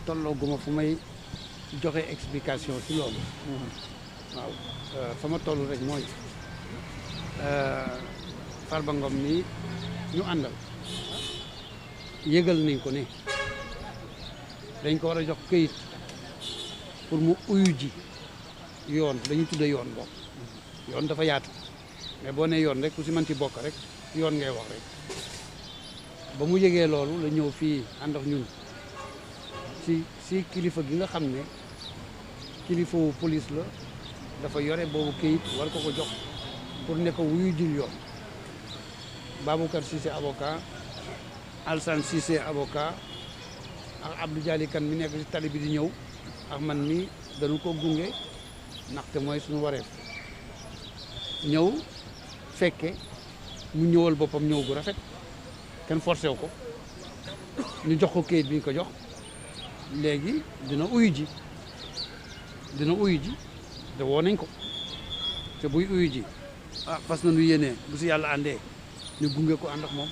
tollooguma fu may joxe explication ci loolu waaw fa ma toll rek mooy Farba Ngom nii ñu àndal yëgal nañ ko ne dañ ko war a jox këyit pour mu uyu ji yoon dañu tudde yoon bokk yoon dafa yaatu mais boo ne yoon rek ku si mën ci bokk rek yoon ngay wax rek ba mu yëgee loolu la ñëw fii ànd ak ñun si kilifa gi nga xam ne kilifa wu police la dafa yore boobu këyit war ko jox pour ne ko wuyu jil yoon Baboucar Cissé avocat Alsane Cissé avocat ak Abdou Dialy Kane mi nekk si tali bi di ñëw ak man mi dañu ko gunge ndaxte mooy suñu wareef ñëw fekke mu ñëwal boppam ñëw gu rafet kenn forcé wu ko ñu jox ko kayit bi ñu ko jox léegi dina uyu ji te woo nañ ko te buy uyu ji fas nañu yéene bu si yàlla àndee ñu gunge ko ànd ak moom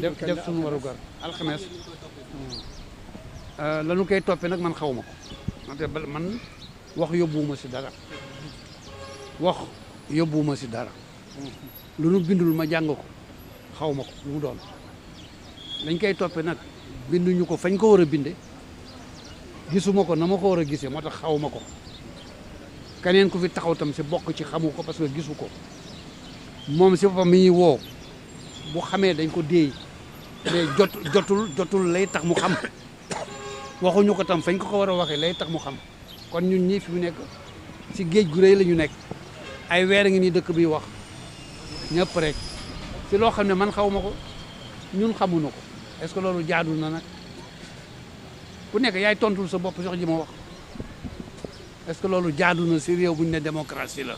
def suñu warugar alxames lanu koy toppee nag man xaw ma ko wante man wax yóbbuwuma si dara lu nu bindul ma jàng ko xaw ma ko lu mu doon dañ koy toppee nag binduñu ko fañ ko war a binde gisuma ko na ma ko war a gisee moo tax xaw ma ko keneen ku fi taxaw tam si bokk ci xamu ko parce que gisu ko moom si boppam mi ñuy woo bu xamee dañ ko déey mais jotul lay tax mu xam waxuñu ko tam fañ ko war a waxee lay tax mu xam kon ñun ñii fi mu nekk si géej gu rëy la ñu nekk ay weer a ngi nii dëkk bi wax ñëpp rek si loo xam ne man xaw ma ko ñun xamuñu ko est-ce que loolu jaadul na nag ku nekk yaay tontul sa bopp sox ji ma wax est-ce que loolu jaadu na si réew bu ñu ne démocratie la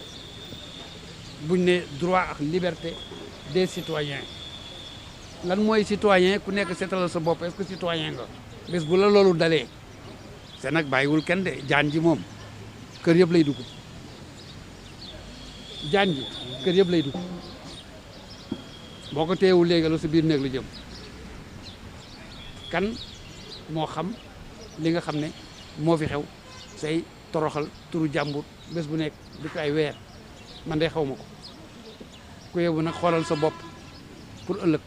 buñ ne droit ak liberté des citoyens lan mooy citoyen ku nekk seetalal sa bopp est-ce que citoyen nga bés bu la loolu dalee te nag bàyyiwul kenn de jaan ji moom kër yëpp lay dugg jaan ji kër yëpp lay dugg boo ko teewul léegi la sa biir néeg la jëm kan moo xam li nga xam ne moo fi xew say toroxal turu jàmbur bés bu nekk depuis ay weer man de xaw ma ko ku yebu nag xoolal sa bopp pour ëllëg